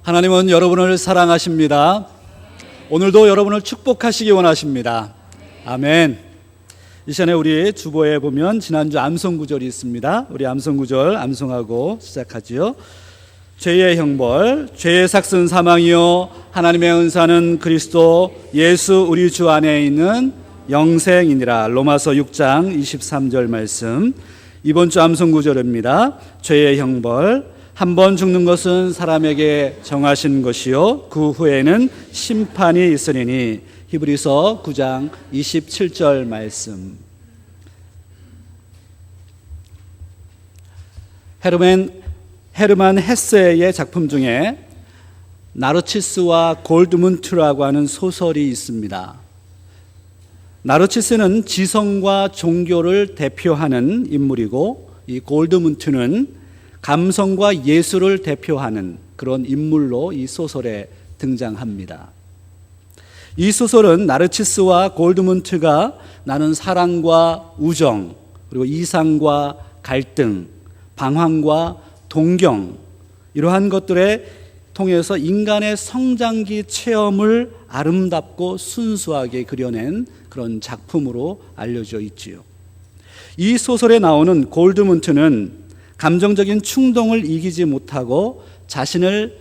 하나님은 여러분을 사랑하십니다. 오늘도 여러분을 축복하시기 원하십니다. 아멘. 이 시간에 우리 주보에 보면 지난주 암송 구절이 있습니다. 우리 암송 구절 암송하고 시작하지요. 죄의 형벌, 죄의 삭슨 사망이요 하나님의 은사는 그리스도 예수 우리 주 안에 있는 영생이니라. 로마서 6장 23절 말씀. 이번 주 암송 구절입니다. 죄의 형벌, 한 번 죽는 것은 사람에게 정하신 것이요 그 후에는 심판이 있으리니. 히브리서 9장 27절 말씀. 헤르만 헤세의 작품 중에 나르치스와 골드문트라고 하는 소설이 있습니다. 나르치스는 지성과 종교를 대표하는 인물이고, 이 골드문트는 감성과 예술을 대표하는 그런 인물로 이 소설에 등장합니다. 이 소설은 나르치스와 골드문트가 나눈 사랑과 우정, 그리고 이상과 갈등, 방황과 동경, 이러한 것들에 통해서 인간의 성장기 체험을 아름답고 순수하게 그려낸 그런 작품으로 알려져 있지요. 이 소설에 나오는 골드문트는 감정적인 충동을 이기지 못하고 자신을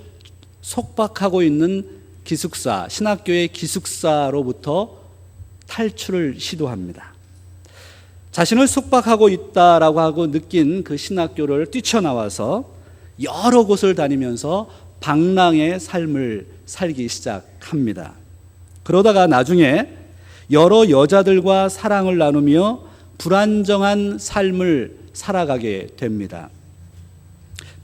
속박하고 있는 기숙사, 신학교의 기숙사로부터 탈출을 시도합니다. 자신을 속박하고 있다라고 하고 느낀 그 신학교를 뛰쳐나와서 여러 곳을 다니면서 방랑의 삶을 살기 시작합니다. 그러다가 나중에 여러 여자들과 사랑을 나누며 불안정한 삶을 살아가게 됩니다.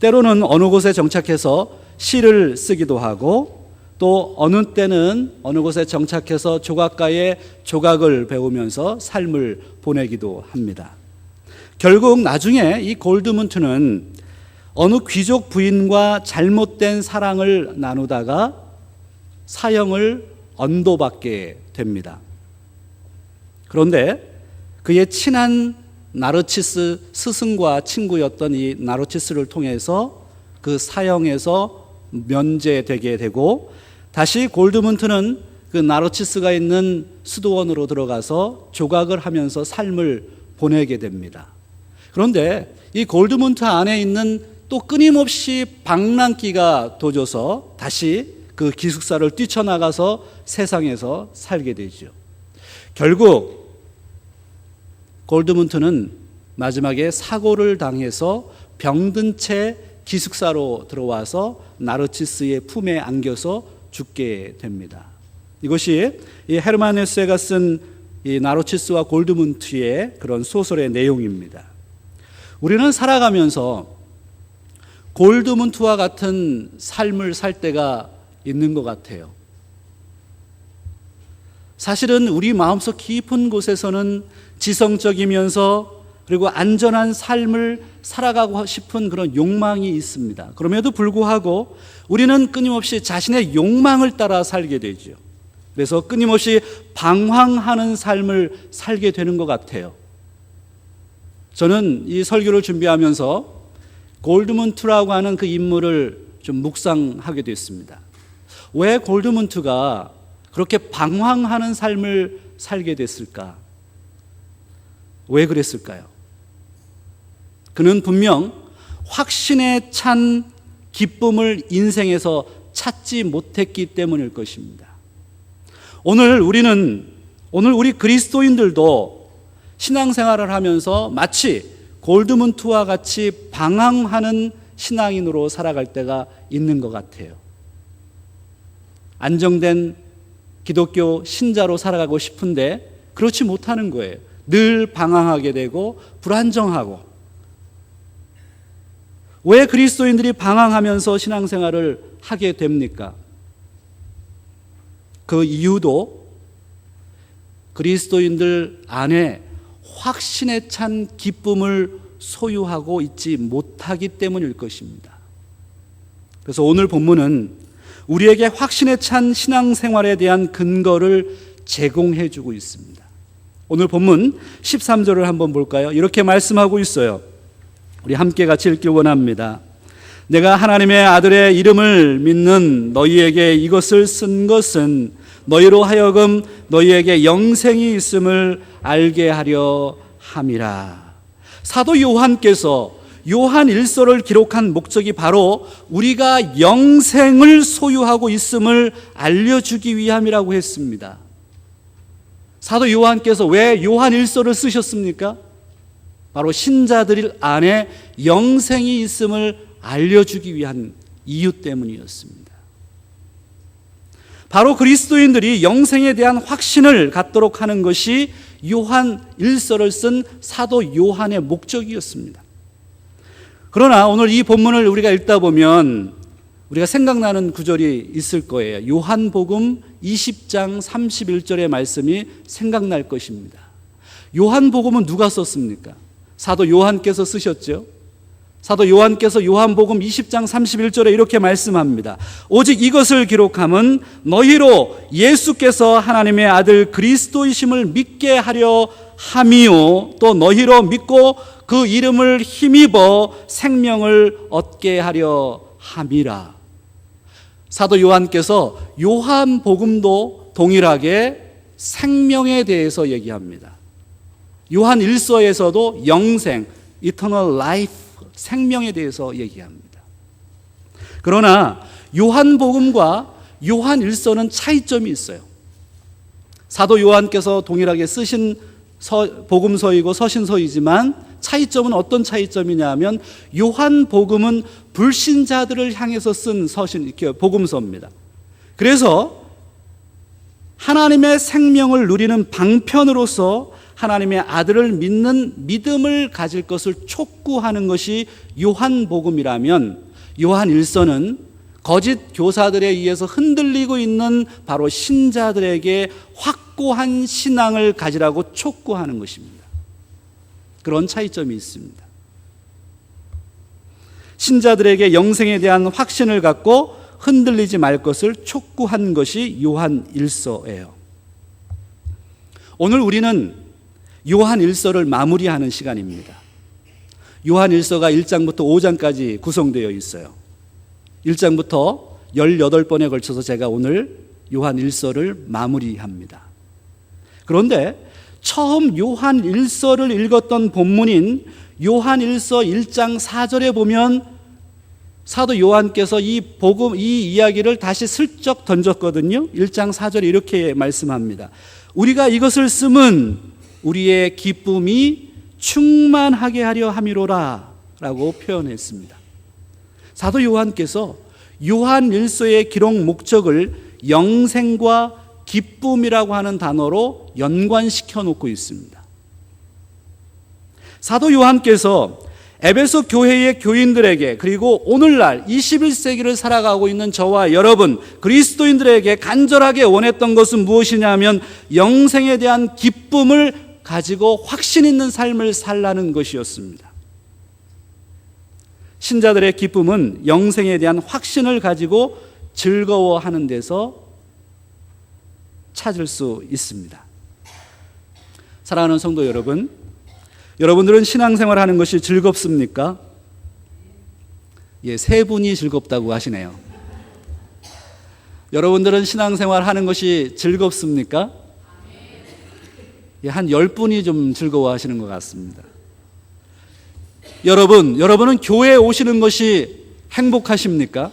때로는 어느 곳에 정착해서 시를 쓰기도 하고, 또 어느 때는 어느 곳에 정착해서 조각가의 조각을 배우면서 삶을 보내기도 합니다. 결국 나중에 이 골드문트는 어느 귀족 부인과 잘못된 사랑을 나누다가 사형을 언도받게 됩니다. 그런데 그의 친한 나르치스 스승과 친구였던 이 나르치스를 통해서 그 사형에서 면제되게 되고, 다시 골드문트는 그 나르치스가 있는 수도원으로 들어가서 조각을 하면서 삶을 보내게 됩니다. 그런데 이 골드문트 안에 있는 또 끊임없이 방랑기가 도져서 다시 그 기숙사를 뛰쳐나가서 세상에서 살게 되죠. 결국 골드문트는 마지막에 사고를 당해서 병든 채 기숙사로 들어와서 나르치스의 품에 안겨서 죽게 됩니다. 이것이 이 헤르만 헤세가 쓴 이 나르치스와 골드문트의 그런 소설의 내용입니다. 우리는 살아가면서 골드문트와 같은 삶을 살 때가 있는 것 같아요. 사실은 우리 마음속 깊은 곳에서는 지성적이면서 그리고 안전한 삶을 살아가고 싶은 그런 욕망이 있습니다. 그럼에도 불구하고 우리는 끊임없이 자신의 욕망을 따라 살게 되죠. 그래서 끊임없이 방황하는 삶을 살게 되는 것 같아요. 저는 이 설교를 준비하면서 골드문트라고 하는 그 인물을 좀 묵상하게 됐습니다. 왜 골드문트가 그렇게 방황하는 삶을 살게 됐을까? 왜 그랬을까요? 그는 분명 확신에 찬 기쁨을 인생에서 찾지 못했기 때문일 것입니다. 오늘 우리 그리스도인들도 신앙생활을 하면서 마치 골드문트와 같이 방황하는 신앙인으로 살아갈 때가 있는 것 같아요. 안정된 기독교 신자로 살아가고 싶은데 그렇지 못하는 거예요. 늘 방황하게 되고 불안정하고. 왜 그리스도인들이 방황하면서 신앙생활을 하게 됩니까? 그 이유도 그리스도인들 안에 확신에 찬 기쁨을 소유하고 있지 못하기 때문일 것입니다. 그래서 오늘 본문은 우리에게 확신에 찬 신앙생활에 대한 근거를 제공해 주고 있습니다. 오늘 본문 13절을 한번 볼까요? 이렇게 말씀하고 있어요. 우리 함께 같이 읽기 원합니다. 내가 하나님의 아들의 이름을 믿는 너희에게 이것을 쓴 것은 너희로 하여금 너희에게 영생이 있음을 알게 하려 함이라. 사도 요한께서 요한 일서를 기록한 목적이 바로 우리가 영생을 소유하고 있음을 알려주기 위함이라고 했습니다. 사도 요한께서 왜 요한 일서를 쓰셨습니까? 바로 신자들 안에 영생이 있음을 알려주기 위한 이유 때문이었습니다. 바로 그리스도인들이 영생에 대한 확신을 갖도록 하는 것이 요한 일서를 쓴 사도 요한의 목적이었습니다. 그러나 오늘 이 본문을 우리가 읽다 보면 우리가 생각나는 구절이 있을 거예요. 요한복음 20장 31절의 말씀이 생각날 것입니다. 요한복음은 누가 썼습니까? 사도 요한께서 쓰셨죠. 사도 요한께서 요한복음 20장 31절에 이렇게 말씀합니다. 오직 이것을 기록함은 너희로 예수께서 하나님의 아들 그리스도이심을 믿게 하려 함이요 또 너희로 믿고 그 이름을 힘입어 생명을 얻게 하려 함이라. 사도 요한께서 요한복음도 동일하게 생명에 대해서 얘기합니다. 요한 1서에서도 영생, eternal life, 생명에 대해서 얘기합니다. 그러나 요한복음과 요한 1서는 차이점이 있어요. 사도 요한께서 동일하게 쓰신 복음서이고 서신서이지만 차이점은 어떤 차이점이냐 하면 요한복음은 불신자들을 향해서 쓴 복음서입니다. 그래서 하나님의 생명을 누리는 방편으로서 하나님의 아들을 믿는 믿음을 가질 것을 촉구하는 것이 요한복음이라면 요한 1서는 거짓 교사들에 의해서 흔들리고 있는 바로 신자들에게 확고한 신앙을 가지라고 촉구하는 것입니다. 그런 차이점이 있습니다. 신자들에게 영생에 대한 확신을 갖고 흔들리지 말 것을 촉구한 것이 요한 1서예요. 오늘 우리는 요한 1서를 마무리하는 시간입니다. 요한 1서가 1장부터 5장까지 구성되어 있어요. 1장부터 18번에 걸쳐서 제가 오늘 요한 1서를 마무리합니다. 그런데 처음 요한 1서를 읽었던 본문인 요한 1서 1장 4절에 보면 사도 요한께서 이 이야기를 다시 슬쩍 던졌거든요. 1장 4절에 이렇게 말씀합니다. 우리가 이것을 쓰면 우리의 기쁨이 충만하게 하려 함이로라 라고 표현했습니다. 사도 요한께서 요한 1서의 기록 목적을 영생과 기쁨이라고 하는 단어로 연관시켜 놓고 있습니다. 사도 요한께서 에베소 교회의 교인들에게 그리고 오늘날 21세기를 살아가고 있는 저와 여러분 그리스도인들에게 간절하게 원했던 것은 무엇이냐면 영생에 대한 기쁨을 가지고 확신 있는 삶을 살라는 것이었습니다. 신자들의 기쁨은 영생에 대한 확신을 가지고 즐거워하는 데서 찾을 수 있습니다. 사랑하는 성도 여러분, 여러분들은 신앙생활 하는 것이 즐겁습니까? 예, 세 분이 즐겁다고 하시네요. 여러분들은 신앙생활 하는 것이 즐겁습니까? 예, 한 10분이 좀 즐거워하시는 것 같습니다. 여러분은 교회에 오시는 것이 행복하십니까?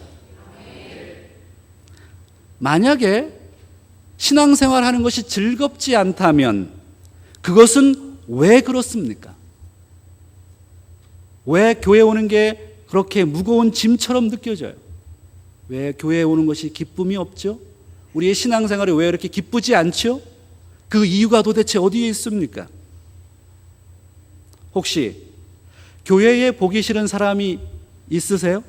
만약에 신앙생활 하는 것이 즐겁지 않다면 그것은 왜 그렇습니까? 왜 교회 오는 게 그렇게 무거운 짐처럼 느껴져요? 왜 교회에 오는 것이 기쁨이 없죠? 우리의 신앙생활이 왜 이렇게 기쁘지 않죠? 그 이유가 도대체 어디에 있습니까? 혹시 교회에 보기 싫은 사람이 있으세요?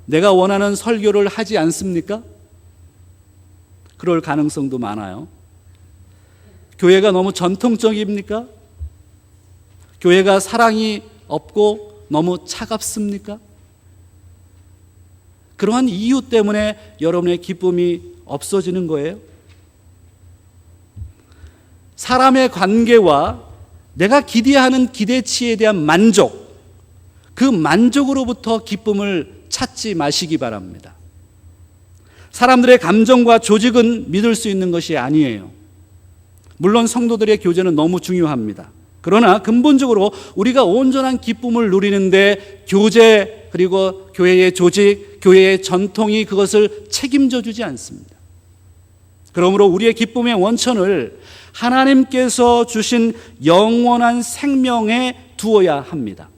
내가 원하는 설교를 하지 않습니까? 그럴 가능성도 많아요. 교회가 너무 전통적입니까? 교회가 사랑이 없고 너무 차갑습니까? 그러한 이유 때문에 여러분의 기쁨이 없어지는 거예요. 사람의 관계와 내가 기대하는 기대치에 대한 만족, 그 만족으로부터 기쁨을 찾지 마시기 바랍니다. 사람들의 감정과 조직은 믿을 수 있는 것이 아니에요. 물론 성도들의 교제는 너무 중요합니다. 그러나 근본적으로 우리가 온전한 기쁨을 누리는데 교제 그리고 교회의 조직, 교회의 전통이 그것을 책임져 주지 않습니다. 그러므로 우리의 기쁨의 원천을 하나님께서 주신 영원한 생명에 두어야 합니다.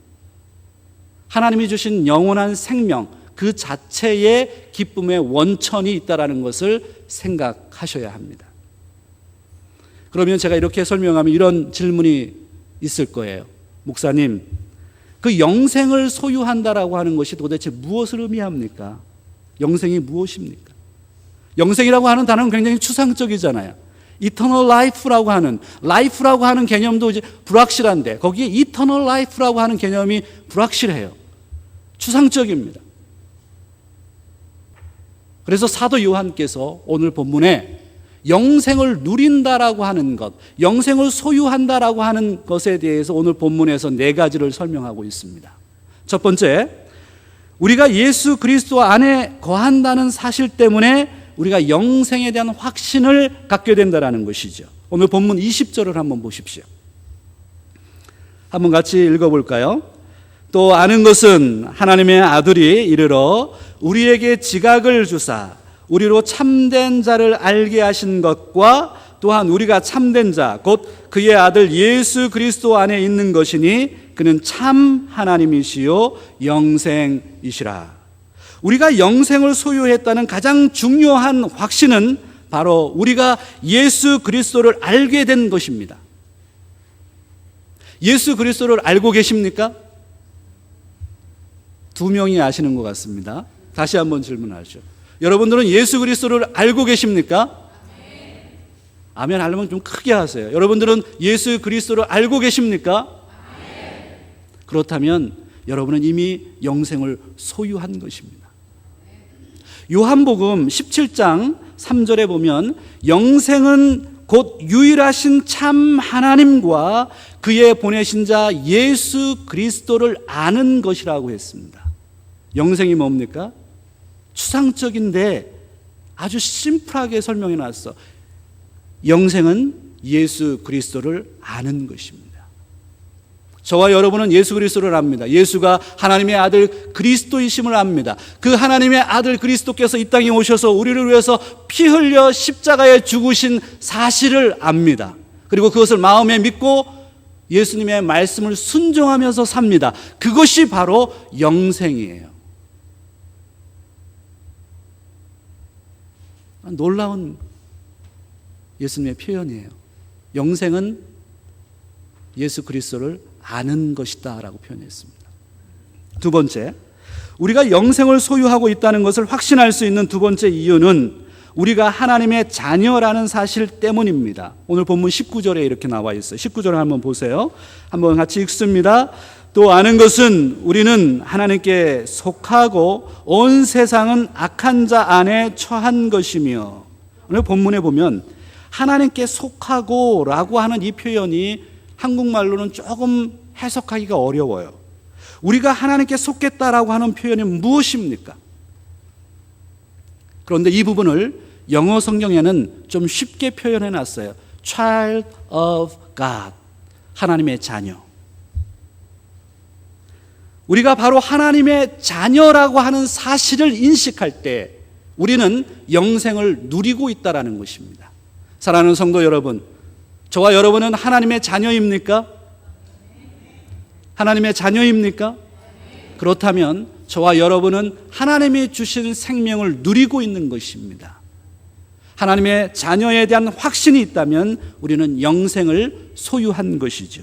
하나님이 주신 영원한 생명 그 자체에 기쁨의 원천이 있다는 것을 생각하셔야 합니다. 그러면 제가 이렇게 설명하면 이런 질문이 있을 거예요. 목사님, 그 영생을 소유한다라고 하는 것이 도대체 무엇을 의미합니까? 영생이 무엇입니까? 영생이라고 하는 단어는 굉장히 추상적이잖아요. Eternal life라고 하는 개념도 이제 불확실한데 거기에 Eternal life라고 하는 개념이 불확실해요. 추상적입니다. 그래서 사도 요한께서 오늘 본문에 영생을 누린다라고 하는 것, 영생을 소유한다라고 하는 것에 대해서 오늘 본문에서 4가지를 설명하고 있습니다. 첫 번째, 우리가 예수 그리스도 안에 거한다는 사실 때문에 우리가 영생에 대한 확신을 갖게 된다는 것이죠. 오늘 본문 20절을 한번 보십시오. 한번 같이 읽어볼까요? 또 아는 것은 하나님의 아들이 이르러 우리에게 지각을 주사 우리로 참된 자를 알게 하신 것과 또한 우리가 참된 자 곧 그의 아들 예수 그리스도 안에 있는 것이니 그는 참 하나님이시요 영생이시라. 우리가 영생을 소유했다는 가장 중요한 확신은 바로 우리가 예수 그리스도를 알게 된 것입니다. 예수 그리스도를 알고 계십니까? 2명이 아시는 것 같습니다. 다시 한번 질문하죠. 여러분들은 예수 그리스도를 알고 계십니까? 아멘 하려면 좀 크게 하세요. 여러분들은 예수 그리스도를 알고 계십니까? 그렇다면 여러분은 이미 영생을 소유한 것입니다. 요한복음 17장 3절에 보면 영생은 곧 유일하신 참 하나님과 그의 보내신 자 예수 그리스도를 아는 것이라고 했습니다. 영생이 뭡니까? 추상적인데 아주 심플하게 설명해 놨어. 영생은 예수 그리스도를 아는 것입니다. 저와 여러분은 예수 그리스도를 압니다. 예수가 하나님의 아들 그리스도이심을 압니다. 그 하나님의 아들 그리스도께서 이 땅에 오셔서 우리를 위해서 피 흘려 십자가에 죽으신 사실을 압니다. 그리고 그것을 마음에 믿고 예수님의 말씀을 순종하면서 삽니다. 그것이 바로 영생이에요. 놀라운 예수님의 표현이에요. 영생은 예수 그리스도를 아는 것이다 라고 표현했습니다. 두 번째, 우리가 영생을 소유하고 있다는 것을 확신할 수 있는 두 번째 이유는 우리가 하나님의 자녀라는 사실 때문입니다. 오늘 본문 19절에 이렇게 나와 있어요. 19절을 한번 보세요. 한번 같이 읽습니다. 또 아는 것은 우리는 하나님께 속하고 온 세상은 악한 자 안에 처한 것이며, 오늘 본문에 보면 하나님께 속하고 라고 하는 이 표현이 한국말로는 조금 해석하기가 어려워요. 우리가 하나님께 속겠다라고 하는 표현이 무엇입니까? 그런데 이 부분을 영어 성경에는 좀 쉽게 표현해 놨어요. Child of God, 하나님의 자녀. 우리가 바로 하나님의 자녀라고 하는 사실을 인식할 때 우리는 영생을 누리고 있다는 것입니다. 사랑하는 성도 여러분, 저와 여러분은 하나님의 자녀입니까? 하나님의 자녀입니까? 그렇다면 저와 여러분은 하나님이 주신 생명을 누리고 있는 것입니다. 하나님의 자녀에 대한 확신이 있다면 우리는 영생을 소유한 것이죠.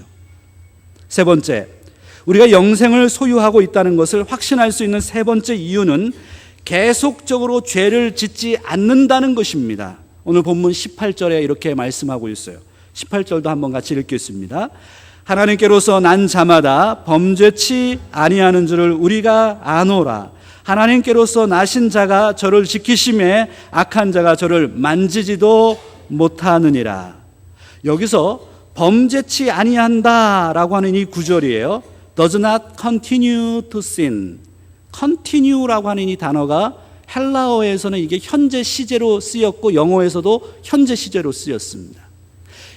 세 번째, 우리가 영생을 소유하고 있다는 것을 확신할 수 있는 세 번째 이유는 계속적으로 죄를 짓지 않는다는 것입니다. 오늘 본문 18절에 이렇게 말씀하고 있어요. 18절도 한번 같이 읽겠습니다. 하나님께로서 난 자마다 범죄치 아니하는 줄을 우리가 아노라. 하나님께로서 나신 자가 저를 지키심에 악한 자가 저를 만지지도 못하느니라. 여기서 범죄치 아니한다라고 하는 이 구절이에요. does not continue to sin. continue라고 하는 이 단어가 헬라어에서는 이게 현재 시제로 쓰였고 영어에서도 현재 시제로 쓰였습니다.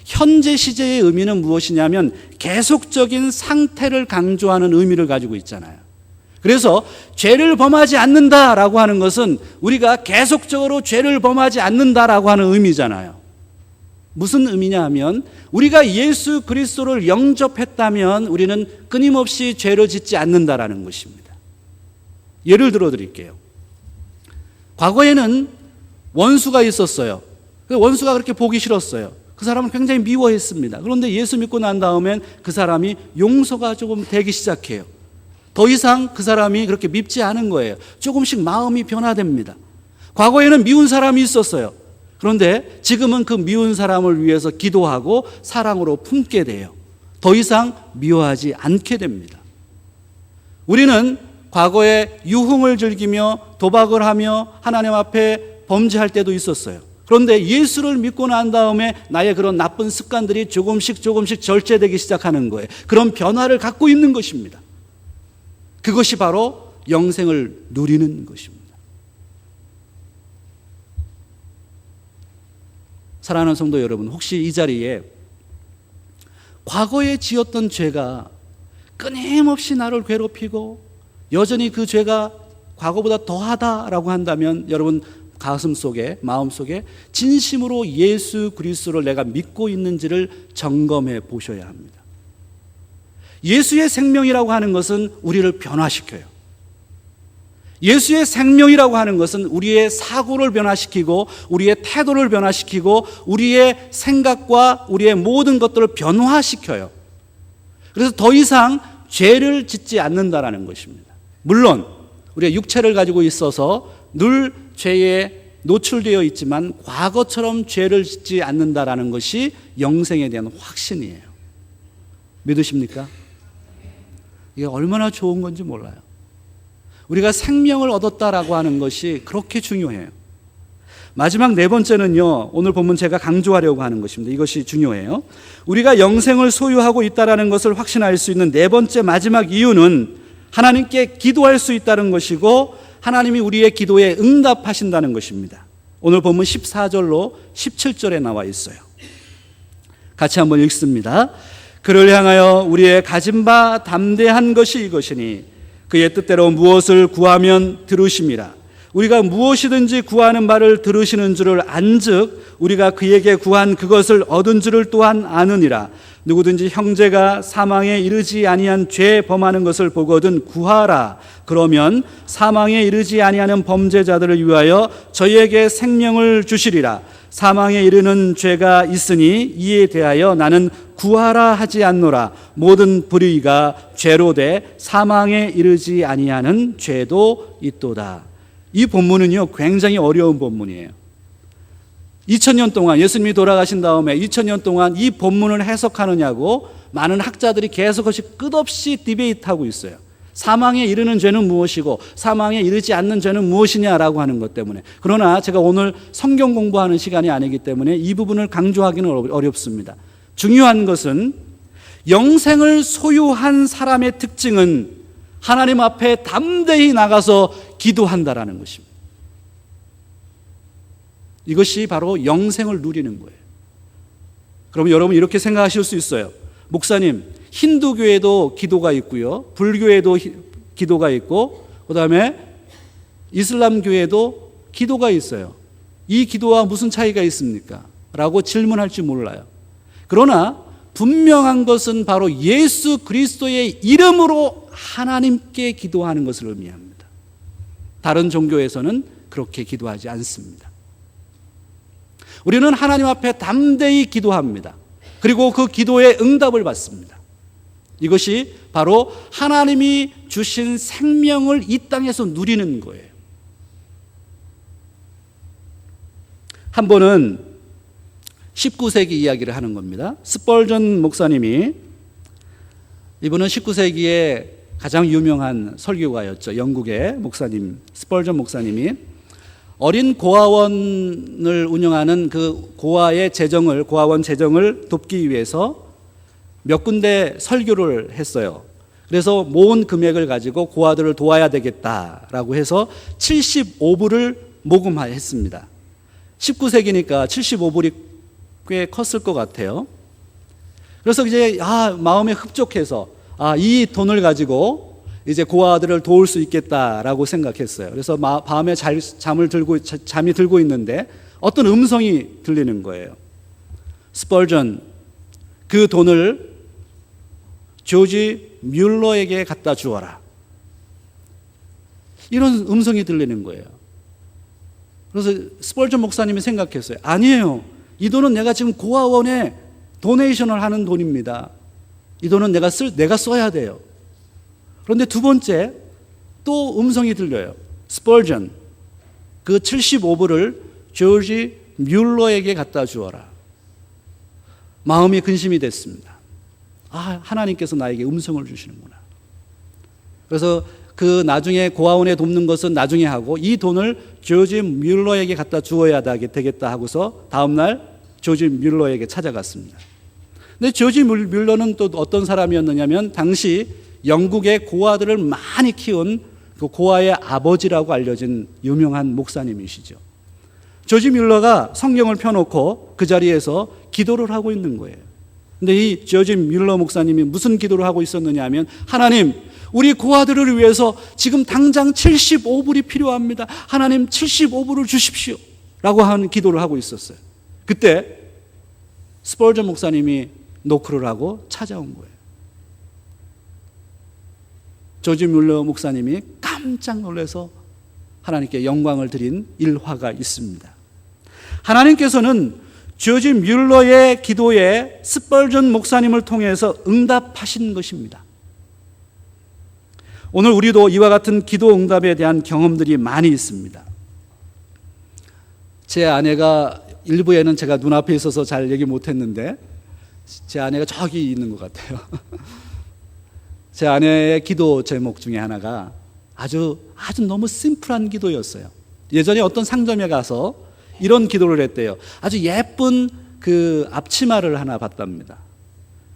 현재 시제의 의미는 무엇이냐면 계속적인 상태를 강조하는 의미를 가지고 있잖아요. 그래서 죄를 범하지 않는다라고 하는 것은 우리가 계속적으로 죄를 범하지 않는다라고 하는 의미잖아요. 무슨 의미냐 하면 우리가 예수 그리스도를 영접했다면 우리는 끊임없이 죄를 짓지 않는다라는 것입니다. 예를 들어 드릴게요. 과거에는 원수가 있었어요. 원수가 그렇게 보기 싫었어요. 그 사람을 굉장히 미워했습니다. 그런데 예수 믿고 난 다음엔 그 사람이 용서가 조금 되기 시작해요. 더 이상 그 사람이 그렇게 밉지 않은 거예요. 조금씩 마음이 변화됩니다. 과거에는 미운 사람이 있었어요. 그런데 지금은 그 미운 사람을 위해서 기도하고 사랑으로 품게 돼요. 더 이상 미워하지 않게 됩니다. 우리는 과거에 유흥을 즐기며 도박을 하며 하나님 앞에 범죄할 때도 있었어요. 그런데 예수를 믿고 난 다음에 나의 그런 나쁜 습관들이 조금씩 절제되기 시작하는 거예요. 그런 변화를 갖고 있는 것입니다. 그것이 바로 영생을 누리는 것입니다. 사랑하는 성도 여러분, 혹시 이 자리에 과거에 지었던 죄가 끊임없이 나를 괴롭히고 여전히 그 죄가 과거보다 더하다라고 한다면 여러분 가슴 속에, 마음 속에 진심으로 예수 그리스도를 내가 믿고 있는지를 점검해 보셔야 합니다. 예수의 생명이라고 하는 것은 우리를 변화시켜요. 예수의 생명이라고 하는 것은 우리의 사고를 변화시키고 우리의 태도를 변화시키고 우리의 생각과 우리의 모든 것들을 변화시켜요. 그래서 더 이상 죄를 짓지 않는다라는 것입니다. 물론 우리가 육체를 가지고 있어서 늘 죄에 노출되어 있지만 과거처럼 죄를 짓지 않는다라는 것이 영생에 대한 확신이에요. 믿으십니까? 이게 얼마나 좋은 건지 몰라요. 우리가 생명을 얻었다라고 하는 것이 그렇게 중요해요. 마지막 네 번째는요, 오늘 본문 제가 강조하려고 하는 것입니다. 이것이 중요해요. 우리가 영생을 소유하고 있다는 것을 확신할 수 있는 네 번째 마지막 이유는 하나님께 기도할 수 있다는 것이고 하나님이 우리의 기도에 응답하신다는 것입니다. 오늘 본문 14절로 17절에 나와 있어요. 같이 한번 읽습니다. 그를 향하여 우리의 가진 바 담대한 것이 이것이니 그의 뜻대로 무엇을 구하면 들으심이라. 우리가 무엇이든지 구하는 바를 들으시는 줄을 안즉 우리가 그에게 구한 그것을 얻은 줄을 또한 아느니라. 누구든지 형제가 사망에 이르지 아니한 죄 범하는 것을 보거든 구하라. 그러면 사망에 이르지 아니하는 범죄자들을 위하여 저희에게 생명을 주시리라. 사망에 이르는 죄가 있으니 이에 대하여 나는 구하라 하지 않노라. 모든 불의가 죄로 돼 사망에 이르지 아니하는 죄도 있도다. 이 본문은요 굉장히 어려운 본문이에요. 2000년 동안 예수님이 돌아가신 다음에 2000년 동안 이 본문을 해석하느냐고 많은 학자들이 계속해서 끝없이 디베이트하고 있어요. 사망에 이르는 죄는 무엇이고 사망에 이르지 않는 죄는 무엇이냐라고 하는 것 때문에. 그러나 제가 오늘 성경 공부하는 시간이 아니기 때문에 이 부분을 강조하기는 어렵습니다. 중요한 것은 영생을 소유한 사람의 특징은 하나님 앞에 담대히 나가서 기도한다라는 것입니다. 이것이 바로 영생을 누리는 거예요. 그러면 여러분 이렇게 생각하실 수 있어요. 목사님, 힌두교에도 기도가 있고요, 불교에도 기도가 있고, 그 다음에 이슬람교에도 기도가 있어요. 이 기도와 무슨 차이가 있습니까? 라고 질문할지 몰라요. 그러나 분명한 것은 바로 예수 그리스도의 이름으로 하나님께 기도하는 것을 의미합니다. 다른 종교에서는 그렇게 기도하지 않습니다. 우리는 하나님 앞에 담대히 기도합니다. 그리고 그 기도에 응답을 받습니다. 이것이 바로 하나님이 주신 생명을 이 땅에서 누리는 거예요. 한 번은 19세기 이야기를 하는 겁니다. 스펄전 목사님이, 이분은 19세기에 가장 유명한 설교가였죠. 영국의 목사님, 스펄전 목사님이 어린 고아원을 운영하는 그 고아원 재정을 돕기 위해서 몇 군데 설교를 했어요. 그래서 모은 금액을 가지고 고아들을 도와야 되겠다라고 해서 75불을 모금했습니다. 19세기니까 75불이 꽤 컸을 것 같아요. 그래서 이제 마음에 흡족해서 이 돈을 가지고 이제 고아들을 도울 수 있겠다라고 생각했어요. 그래서 밤에 잠이 들고 있는데 어떤 음성이 들리는 거예요. 스펄전, 그 돈을 조지 뮬러에게 갖다 주어라. 이런 음성이 들리는 거예요. 그래서 스펄전 목사님이 생각했어요. 아니에요. 이 돈은 내가 지금 고아원에 도네이션을 하는 돈입니다. 이 돈은 내가 써야 돼요. 그런데 두 번째 또 음성이 들려요. 스펄전, 그 75불을 조지 뮬러에게 갖다 주어라. 마음이 근심이 됐습니다. 하나님께서 나에게 음성을 주시는구나. 그래서 그 나중에 고아원에 돕는 것은 나중에 하고 이 돈을 조지 뮬러에게 갖다 주어야 되겠다 하고서 다음날 조지 뮬러에게 찾아갔습니다. 근데 조지 뮬러는 또 어떤 사람이었느냐면 당시 영국의 고아들을 많이 키운 그 고아의 아버지라고 알려진 유명한 목사님이시죠. 조지 뮬러가 성경을 펴놓고 그 자리에서 기도를 하고 있는 거예요. 근데 이 조지 뮬러 목사님이 무슨 기도를 하고 있었느냐 하면, 하나님, 우리 고아들을 위해서 지금 당장 75불이 필요합니다. 하나님 75불을 주십시오. 라고 하는 기도를 하고 있었어요. 그때 스펄전 목사님이 노크를 하고 찾아온 거예요. 조지 뮬러 목사님이 깜짝 놀라서 하나님께 영광을 드린 일화가 있습니다. 하나님께서는 조지 뮬러의 기도에 스펄전 목사님을 통해서 응답하신 것입니다. 오늘 우리도 이와 같은 기도 응답에 대한 경험들이 많이 있습니다. 제 아내가 일부에는 제가 눈앞에 있어서 잘 얘기 못했는데 제 아내가 저기 있는 것 같아요. 제 아내의 기도 제목 중에 하나가 아주 너무 심플한 기도였어요. 예전에 어떤 상점에 가서 이런 기도를 했대요. 아주 예쁜 그 앞치마를 하나 봤답니다.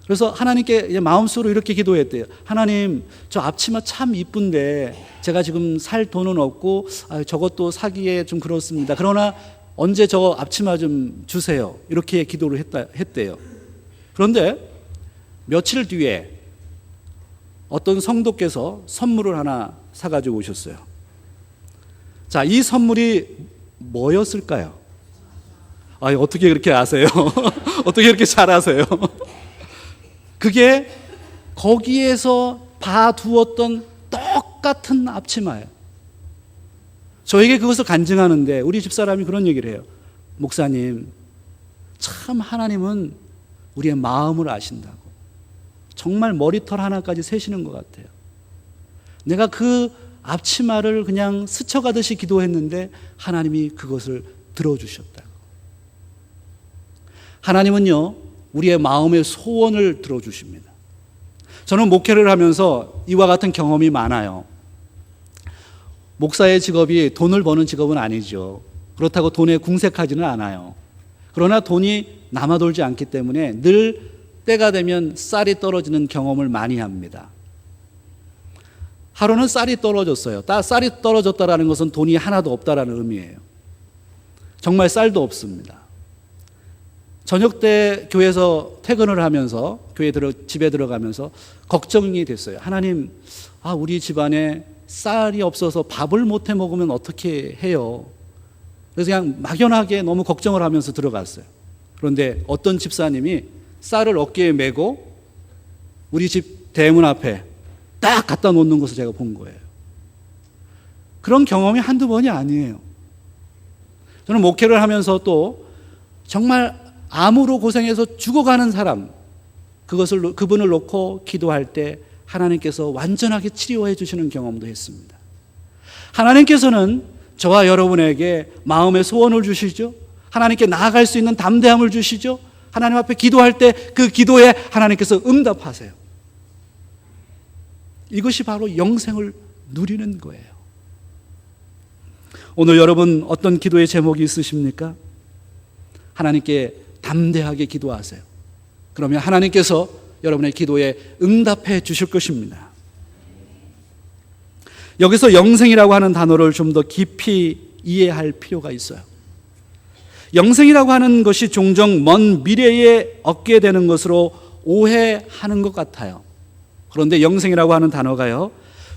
그래서 하나님께 마음속으로 이렇게 기도했대요. 하나님, 저 앞치마 참 이쁜데 제가 지금 살 돈은 없고 저것도 사기에 좀 그렇습니다. 그러나 언제 저 앞치마 좀 주세요. 이렇게 기도를 했대요. 그런데 며칠 뒤에 어떤 성도께서 선물을 하나 사가지고 오셨어요. 자, 이 선물이 뭐였을까요? 어떻게 그렇게 아세요? 어떻게 그렇게 잘 아세요? 그게 거기에서 봐두었던 똑같은 앞치마예요. 저에게 그것을 간증하는데 우리 집사람이 그런 얘기를 해요. 목사님, 참 하나님은 우리의 마음을 아신다고. 정말 머리털 하나까지 세시는 것 같아요. 내가 그 앞치마를 그냥 스쳐가듯이 기도했는데 하나님이 그것을 들어주셨다고. 하나님은요, 우리의 마음의 소원을 들어주십니다. 저는 목회를 하면서 이와 같은 경험이 많아요. 목사의 직업이 돈을 버는 직업은 아니죠. 그렇다고 돈에 궁색하지는 않아요. 그러나 돈이 남아돌지 않기 때문에 늘 때가 되면 쌀이 떨어지는 경험을 많이 합니다. 하루는 쌀이 떨어졌어요. 쌀이 떨어졌다는 것은 돈이 하나도 없다라는 의미예요. 정말 쌀도 없습니다. 저녁 때 교회에서 퇴근을 하면서 집에 들어가면서 걱정이 됐어요. 하나님, 우리 집안에 쌀이 없어서 밥을 못 해 먹으면 어떻게 해요? 그래서 그냥 막연하게 너무 걱정을 하면서 들어갔어요. 그런데 어떤 집사님이 쌀을 어깨에 메고 우리 집 대문 앞에 딱 갖다 놓는 것을 제가 본 거예요. 그런 경험이 한두 번이 아니에요. 저는 목회를 하면서 또 정말 암으로 고생해서 죽어가는 사람, 그분을 놓고 기도할 때 하나님께서 완전하게 치료해 주시는 경험도 했습니다. 하나님께서는 저와 여러분에게 마음의 소원을 주시죠. 하나님께 나아갈 수 있는 담대함을 주시죠. 하나님 앞에 기도할 때 그 기도에 하나님께서 응답하세요. 이것이 바로 영생을 누리는 거예요. 오늘 여러분 어떤 기도의 제목이 있으십니까? 하나님께 담대하게 기도하세요. 그러면 하나님께서 여러분의 기도에 응답해 주실 것입니다. 여기서 영생이라고 하는 단어를 좀 더 깊이 이해할 필요가 있어요. 영생이라고 하는 것이 종종 먼 미래에 얻게 되는 것으로 오해하는 것 같아요. 그런데 영생이라고 하는 단어가요,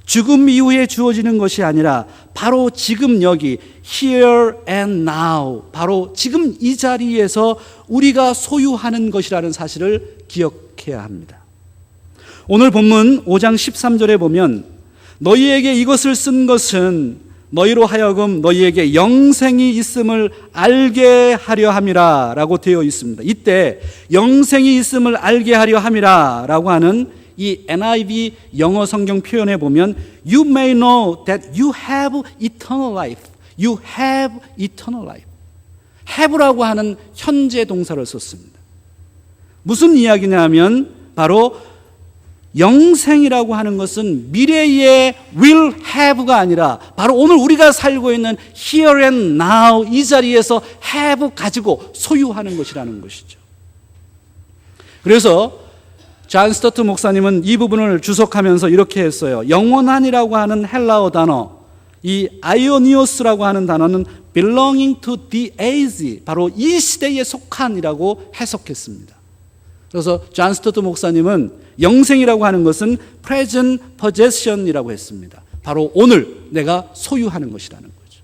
죽음 이후에 주어지는 것이 아니라 바로 지금 여기 here and now, 바로 지금 이 자리에서 우리가 소유하는 것이라는 사실을 기억해야 합니다. 오늘 본문 5장 13절에 보면 너희에게 이것을 쓴 것은 너희로 하여금 너희에게 영생이 있음을 알게 하려 함이라 라고 되어 있습니다. 이때 영생이 있음을 알게 하려 함이라 라고 하는 이 NIV 영어 성경 표현에 보면 You may know that you have eternal life. You have eternal life. have라고 하는 현재 동사를 썼습니다. 무슨 이야기냐면 바로 영생이라고 하는 것은 미래의 will have가 아니라 바로 오늘 우리가 살고 있는 here and now 이 자리에서 have 가지고 소유하는 것이라는 것이죠. 그래서 존 스토트 목사님은 이 부분을 주석하면서 이렇게 했어요. 영원한이라고 하는 헬라어 단어, 이 아이오니오스라고 하는 단어는 belonging to the age, 바로 이 시대에 속한이라고 해석했습니다. 그래서 존 스토트 목사님은 영생이라고 하는 것은 present possession이라고 했습니다. 바로 오늘 내가 소유하는 것이라는 거죠.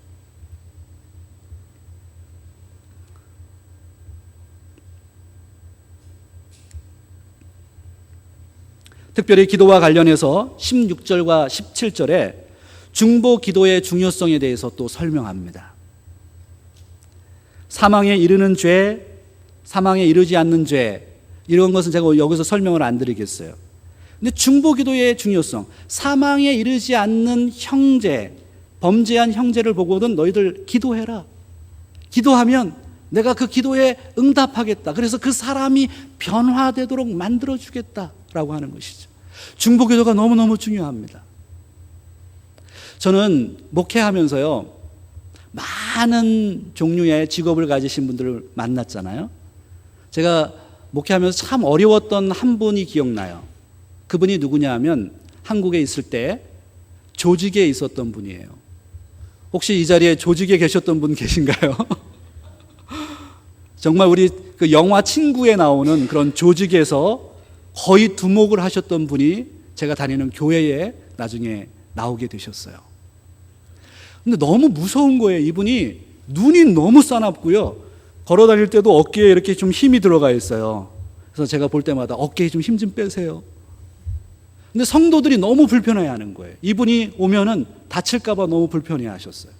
특별히 기도와 관련해서 16절과 17절에 중보 기도의 중요성에 대해서 또 설명합니다. 사망에 이르는 죄, 사망에 이르지 않는 죄, 이런 것은 제가 여기서 설명을 안 드리겠어요. 근데 중보 기도의 중요성, 사망에 이르지 않는 형제, 범죄한 형제를 보고는 너희들 기도해라. 기도하면 내가 그 기도에 응답하겠다. 그래서 그 사람이 변화되도록 만들어주겠다라고 하는 것이죠. 중보 기도가 너무너무 중요합니다. 저는 목회하면서요, 많은 종류의 직업을 가지신 분들을 만났잖아요. 제가 목회하면서 참 어려웠던 한 분이 기억나요. 그분이 누구냐 하면 한국에 있을 때 조직에 있었던 분이에요. 혹시 이 자리에 조직에 계셨던 분 계신가요? 정말 우리 그 영화 친구에 나오는 그런 조직에서 거의 두목을 하셨던 분이 제가 다니는 교회에 나중에 나오게 되셨어요. 근데 너무 무서운 거예요. 이분이 눈이 너무 싸납고요. 걸어 다닐 때도 어깨에 이렇게 좀 힘이 들어가 있어요. 그래서 제가 볼 때마다 어깨에 좀 힘 좀 빼세요. 근데 성도들이 너무 불편해 하는 거예요. 이분이 오면은 다칠까봐 너무 불편해 하셨어요.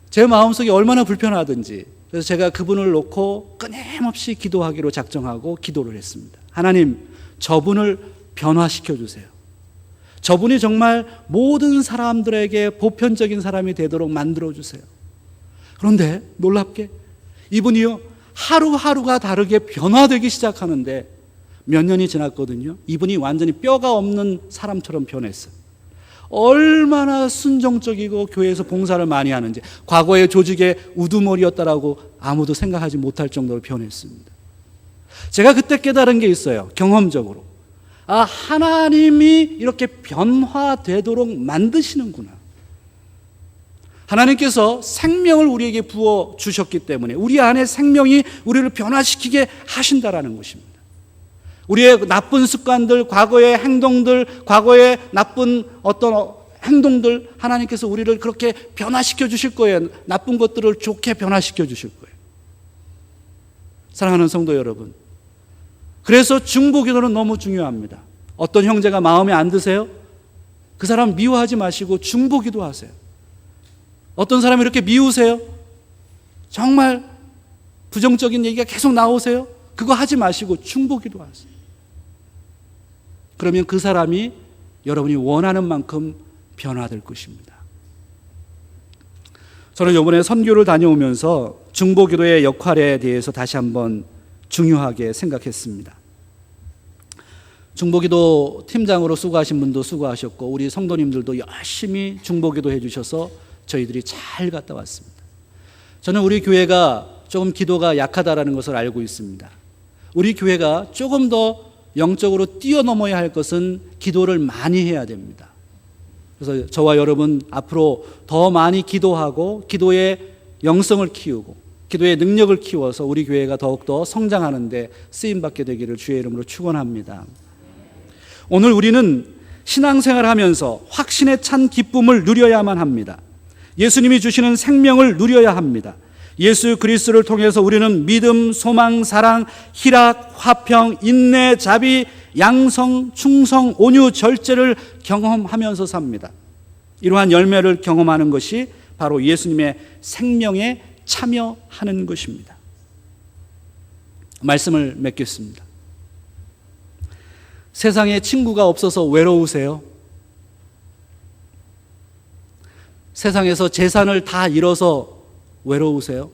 제 마음속에 얼마나 불편하든지. 그래서 제가 그분을 놓고 끊임없이 기도하기로 작정하고 기도를 했습니다. 하나님, 저분을 변화시켜 주세요. 저분이 정말 모든 사람들에게 보편적인 사람이 되도록 만들어 주세요. 그런데 놀랍게 이분이요, 하루하루가 다르게 변화되기 시작하는데 몇 년이 지났거든요. 이분이 완전히 뼈가 없는 사람처럼 변했어요. 얼마나 순종적이고 교회에서 봉사를 많이 하는지, 과거의 조직의 우두머리였다라고 아무도 생각하지 못할 정도로 변했습니다. 제가 그때 깨달은 게 있어요. 경험적으로. 아, 하나님이 이렇게 변화되도록 만드시는구나. 하나님께서 생명을 우리에게 부어 주셨기 때문에 우리 안에 생명이 우리를 변화시키게 하신다라는 것입니다. 우리의 나쁜 습관들, 과거의 행동들, 과거의 나쁜 어떤 행동들, 하나님께서 우리를 그렇게 변화시켜 주실 거예요. 나쁜 것들을 좋게 변화시켜 주실 거예요. 사랑하는 성도 여러분, 그래서 중보 기도는 너무 중요합니다. 어떤 형제가 마음에 안 드세요? 그 사람 미워하지 마시고 중보 기도하세요. 어떤 사람이 이렇게 미우세요? 정말 부정적인 얘기가 계속 나오세요? 그거 하지 마시고 중보 기도하세요. 그러면 그 사람이 여러분이 원하는 만큼 변화될 것입니다. 저는 이번에 선교를 다녀오면서 중보 기도의 역할에 대해서 다시 한번 중요하게 생각했습니다. 중보기도 팀장으로 수고하신 분도 수고하셨고 우리 성도님들도 열심히 중보기도 해주셔서 저희들이 잘 갔다 왔습니다. 저는 우리 교회가 조금 기도가 약하다라는 것을 알고 있습니다. 우리 교회가 조금 더 영적으로 뛰어넘어야 할 것은 기도를 많이 해야 됩니다. 그래서 저와 여러분 앞으로 더 많이 기도하고 기도의 영성을 키우고 기도의 능력을 키워서 우리 교회가 더욱더 성장하는 데 쓰임받게 되기를 주의 이름으로 축원합니다. 오늘 우리는 신앙생활을 하면서 확신에 찬 기쁨을 누려야만 합니다. 예수님이 주시는 생명을 누려야 합니다. 예수 그리스도를 통해서 우리는 믿음, 소망, 사랑, 희락, 화평, 인내, 자비, 양성, 충성, 온유, 절제를 경험하면서 삽니다. 이러한 열매를 경험하는 것이 바로 예수님의 생명에 참여하는 것입니다. 말씀을 맺겠습니다. 세상에 친구가 없어서 외로우세요? 세상에서 재산을 다 잃어서 외로우세요?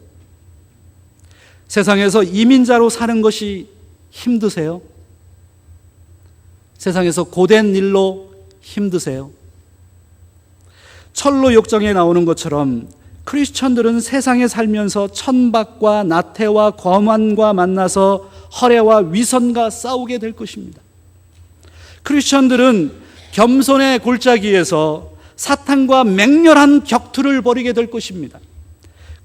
세상에서 이민자로 사는 것이 힘드세요? 세상에서 고된 일로 힘드세요? 철로 욕정에 나오는 것처럼 크리스천들은 세상에 살면서 천박과 나태와 거만과 만나서 허례와 위선과 싸우게 될 것입니다. 크리스천들은 겸손의 골짜기에서 사탄과 맹렬한 격투를 벌이게 될 것입니다.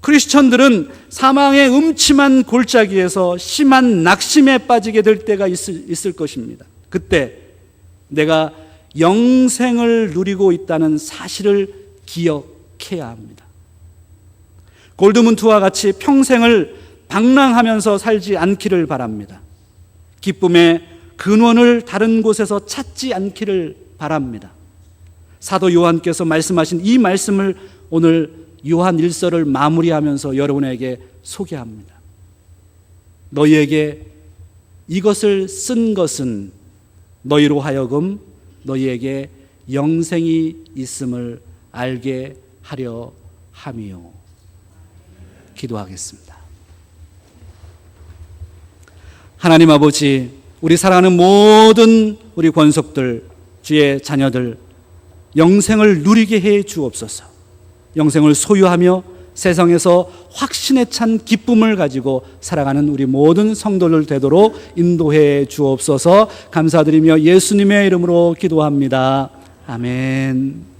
크리스천들은 사망의 음침한 골짜기에서 심한 낙심에 빠지게 될 때가 있을 것입니다. 그때 내가 영생을 누리고 있다는 사실을 기억해야 합니다. 골드문트와 같이 평생을 방랑하면서 살지 않기를 바랍니다. 기쁨의 근원을 다른 곳에서 찾지 않기를 바랍니다. 사도 요한께서 말씀하신 이 말씀을 오늘 요한 1서를 마무리하면서 여러분에게 소개합니다. 너희에게 이것을 쓴 것은 너희로 하여금 너희에게 영생이 있음을 알게 하려 함이요. 기도하겠습니다. 하나님 아버지, 우리 사랑하는 모든 우리 권속들, 주의 자녀들 영생을 누리게 해 주옵소서. 영생을 소유하며 세상에서 확신에 찬 기쁨을 가지고 살아가는 우리 모든 성도들 되도록 인도해 주옵소서. 감사드리며 예수님의 이름으로 기도합니다. 아멘.